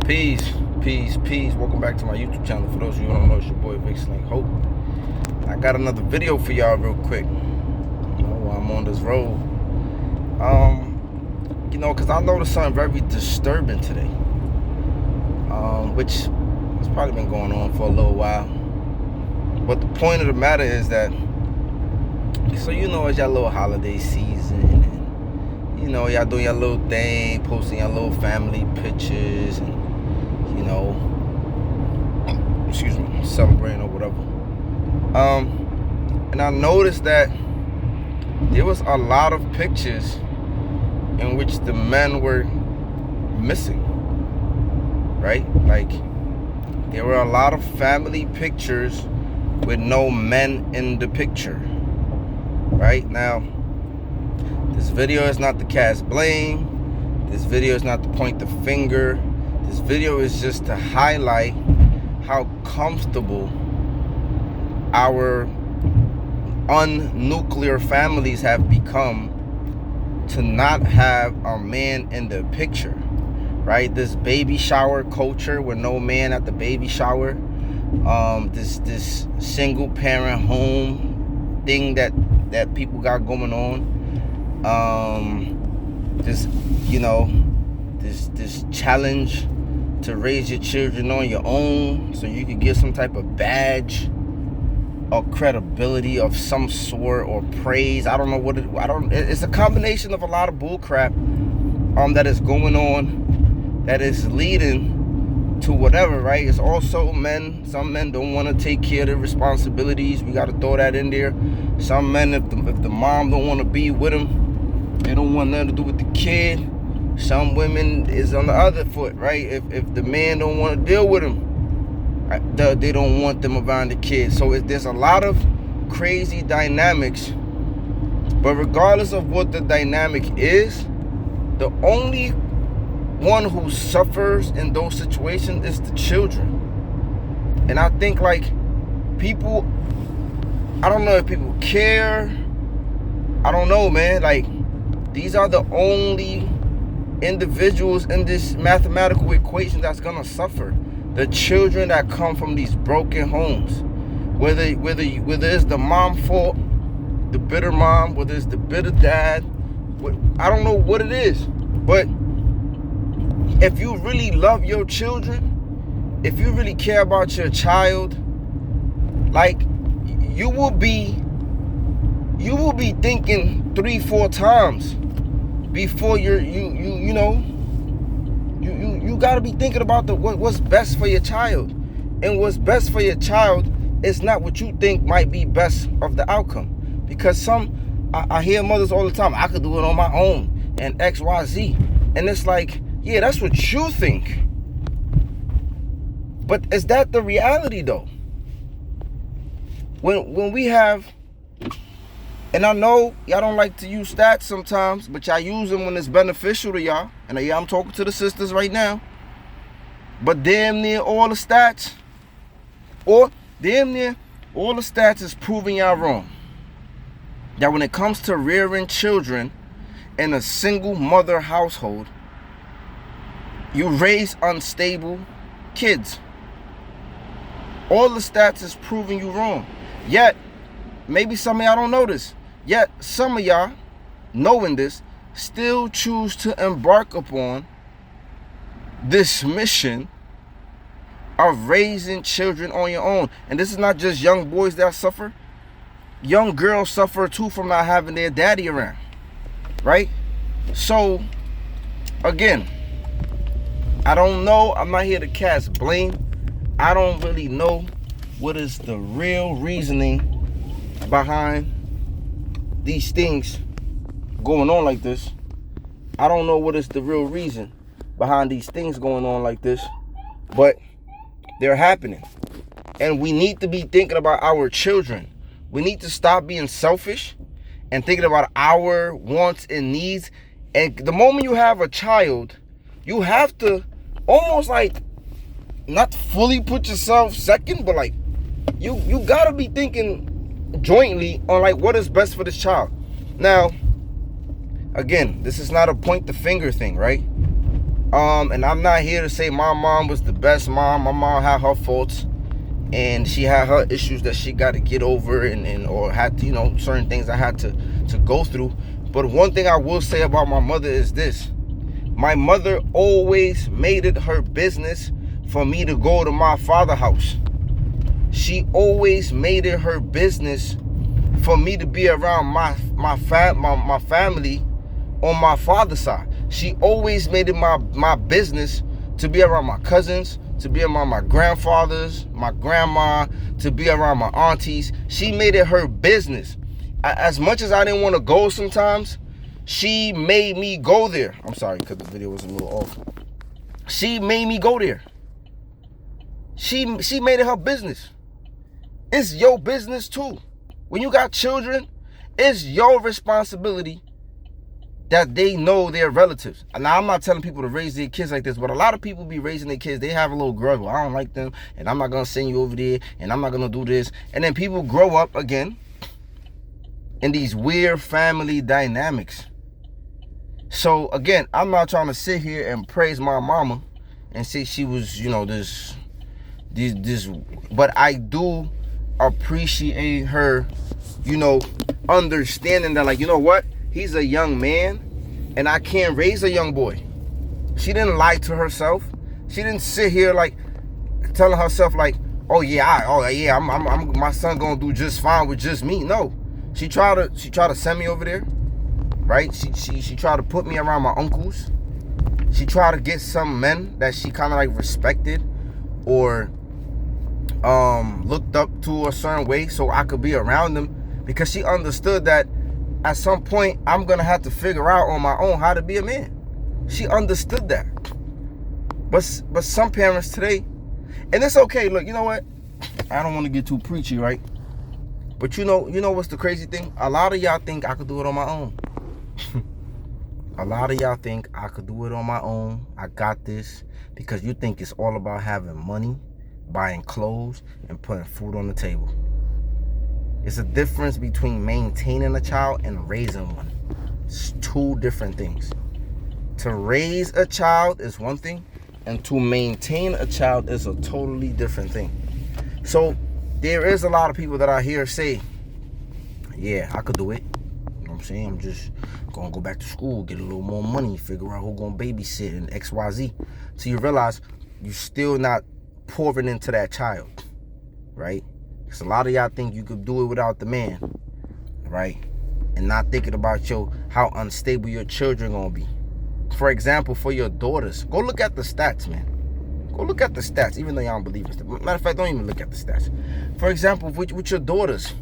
Peace, peace, peace. Welcome back to my YouTube channel. For those of you who don't know, it's your boy Vic Sling Hope. I got another video for y'all real quick. While I'm on this road. Because I noticed something very disturbing today. Which has probably been going on for a little while. But the point of the matter is that, it's your little holiday season. And, y'all doing your little thing, posting your little family pictures and, celebrating or whatever. And I noticed that there was a lot of pictures in which the men were missing, right? Like, there were a lot of family pictures with no men in the picture, right? Now, this video is not to cast blame. This video is not to point the finger. This video is just to highlight how comfortable our unnuclear families have become to not have a man in the picture, right? This baby shower culture with no man at the baby shower, this single parent home thing that people got going on, this challenge to raise your children on your own so you could get some type of badge or credibility of some sort or praise. I don't know what it's a combination of a lot of bull crap that is going on, that is leading to whatever, right? It's also some men don't want to take care of their responsibilities. We got to throw that in there. Some men, if the mom don't want to be with them, they don't want nothing to do with the kid. Some women is on the other foot, right? If the man don't want to deal with them, they don't want them around the kids. So there's a lot of crazy dynamics. But regardless of what the dynamic is, the only one who suffers in those situations is the children. And I think, like, people, I don't know if people care. I don't know, man. Like, these are the only individuals in this mathematical equation that's gonna suffer. The children that come from these broken homes, whether it's the mom fault, the bitter mom, whether it's the bitter dad, I don't know what it is, but if you really love your children, if you really care about your child, like, you will be thinking 3-4 times before you got to be thinking about what's best for your child. And what's best for your child is not what you think might be best of the outcome. Because I hear mothers all the time, I could do it on my own and XYZ. And it's like, yeah, that's what you think. But is that the reality though? When we have, and I know y'all don't like to use stats sometimes, but y'all use them when it's beneficial to y'all. And yeah, I'm talking to the sisters right now. But damn near all the stats, is proving y'all wrong. That when it comes to rearing children in a single mother household, you raise unstable kids. All the stats is proving you wrong. Yet, maybe some of y'all don't know this. Yet, some of y'all, knowing this, still choose to embark upon this mission of raising children on your own. And this is not just young boys that suffer. Young girls suffer too from not having their daddy around, right? So, again, I don't know. I'm not here to cast blame. I don't really know what is the real reasoning behind these things going on like this. I don't know what is the real reason behind these things going on like this, but they're happening. And we need to be thinking about our children. We need to stop being selfish and thinking about our wants and needs. And the moment you have a child, you have to almost, like, not fully put yourself second, but like you gotta be thinking jointly on, like, what is best for this child. Now, again, this is not a point the finger thing, right? And I'm not here to say my mom was the best mom. My mom had her faults, and she had her issues that she got to get over, and or had to, certain things I had to go through. But one thing I will say about my mother is this: my mother always made it her business for me to go to my father's house. She always made it her business for me to be around my family on my father's side. She always made it my business to be around my cousins, to be around my grandfathers, my grandma, to be around my aunties. She made it her business. As much as I didn't want to go sometimes, she made me go there. I'm sorry, because the video was a little off. She made me go there. She made it her business. It's your business too. When you got children, it's your responsibility that they know their relatives. Now, I'm not telling people to raise their kids like this, but a lot of people be raising their kids. They have a little grudge. Well, I don't like them, and I'm not going to send you over there, and I'm not going to do this. And then people grow up again in these weird family dynamics. So, again, I'm not trying to sit here and praise my mama and say she was, this, but I do appreciate her, understanding that, like, you know what? He's a young man, and I can't raise a young boy. She didn't lie to herself. She didn't sit here like telling herself like, oh yeah, I'm my son gonna do just fine with just me. No, she tried to send me over there, right? She tried to put me around my uncles. She tried to get some men that she kind of like respected or looked up to a certain way so I could be around them, because she understood that at some point, I'm going to have to figure out on my own how to be a man. She understood that. But some parents today, and it's okay, look, you know what? I don't want to get too preachy, right? But you know what's the crazy thing? A lot of y'all think I could do it on my own. A lot of y'all think I could do it on my own. I got this, because you think it's all about having money, buying clothes, and putting food on the table. It's a difference between maintaining a child and raising one. It's two different things. To raise a child is one thing, and to maintain a child is a totally different thing. So there is a lot of people that I hear say, yeah, I could do it. You know what I'm saying? I'm just going to go back to school, get a little more money, figure out who's going to babysit and XYZ. So you realize you're still not pouring into that child, right? Because a lot of y'all think you could do it without the man, right? And not thinking about how unstable your children gonna be. For example, for your daughters, go look at the stats, man. Go look at the stats, even though y'all don't believe it. Matter of fact, don't even look at the stats. For example, with your daughters,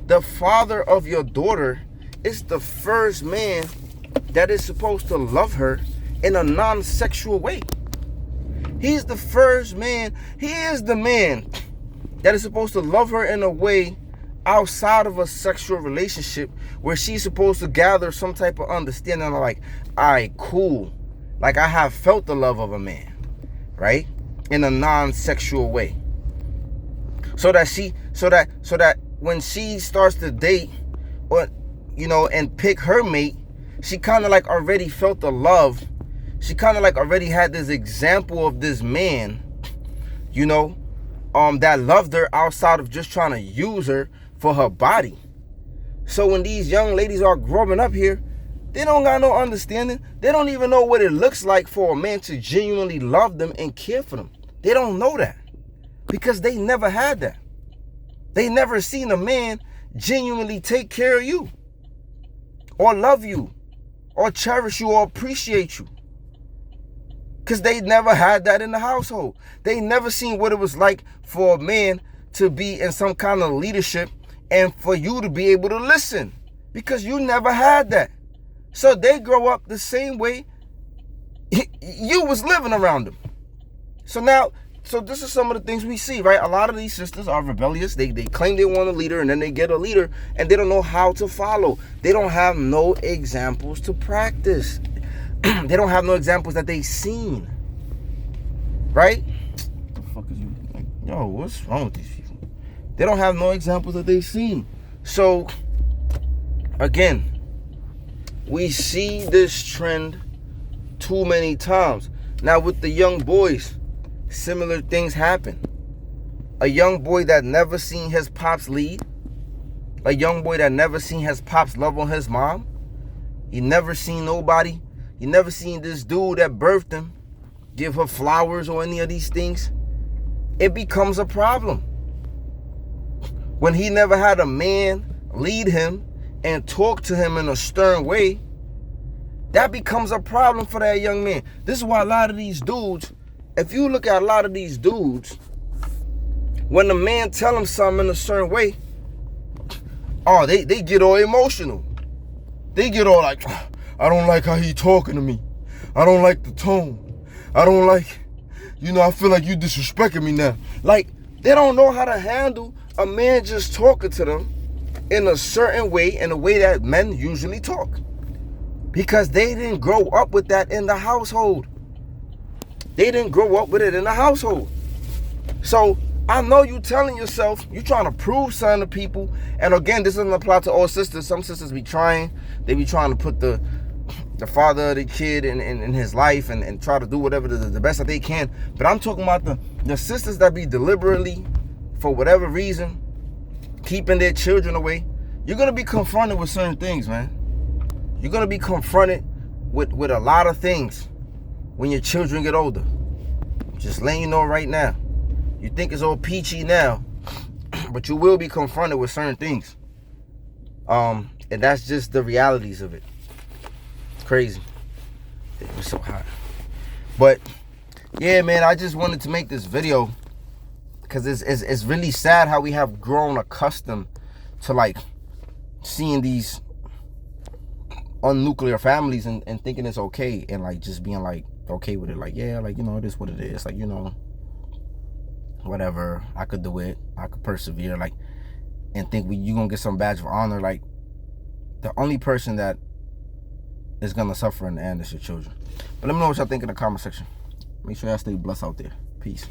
the father of your daughter is the first man that is supposed to love her in a non-sexual way. He's the first man. He is the man that is supposed to love her in a way outside of a sexual relationship, where she's supposed to gather some type of understanding of like, all right, cool. Like, I have felt the love of a man, right? In a non-sexual way. So that when she starts to date or, and pick her mate, she kind of like already felt the love. She kind of like already had this example of this man, that loved her outside of just trying to use her for her body. So when these young ladies are growing up here, they don't got no understanding. They don't even know what it looks like for a man to genuinely love them and care for them. They don't know that, because they never had that. They never seen a man genuinely take care of you or love you or cherish you or appreciate you. Because they never had that in the household. They never seen what it was like for a man to be in some kind of leadership and for you to be able to listen, because you never had that. So they grow up the same way you was living around them. So this is some of the things we see, right? A lot of these sisters are rebellious. They claim they want a leader, and then they get a leader, and they don't know how to follow. They don't have no examples to practice. They don't have no examples that they've seen, right? What the fuck is you? Like, yo, what's wrong with these people? They don't have no examples that they've seen. So, again, we see this trend too many times. Now with the young boys, similar things happen. A young boy that never seen his pops lead, a young boy that never seen his pops love on his mom, he never seen nobody, he never seen this dude that birthed him give her flowers or any of these things, it becomes a problem. When he never had a man lead him and talk to him in a stern way, that becomes a problem for that young man. This is why a lot of these dudes, if you look at a lot of these dudes, when the man tell them something in a certain way, oh, they get all emotional. They get all like, I don't like how he talking to me. I don't like the tone. I don't like, I feel like you disrespecting me now. Like, they don't know how to handle a man just talking to them in a certain way, in a way that men usually talk. Because they didn't grow up with that in the household. They didn't grow up with it in the household. So I know you telling yourself, you trying to prove something to people. And again, this doesn't apply to all sisters. Some sisters be trying. They be trying to put the father of the kid in his life and try to do whatever the best that they can. But I'm talking about the sisters that be deliberately, for whatever reason, keeping their children away. You're going to be confronted with certain things, man. You're going to be confronted with a lot of things when your children get older. Just letting you know right now. You think it's all peachy now, but you will be confronted with certain things. And that's just the realities of it. It's crazy. It was so hot. But yeah, man, I just wanted to make this video because it's really sad how we have grown accustomed to like seeing these unnuclear families and thinking it's okay, and like just being like okay with it, like yeah, like it is what it is, like whatever, I could do it, I could persevere, like, and think you gonna get some badge of honor. Like, the only person that is gonna suffer in the end is your children. But let me know what y'all think in the comment section. Make sure y'all stay blessed out there. Peace.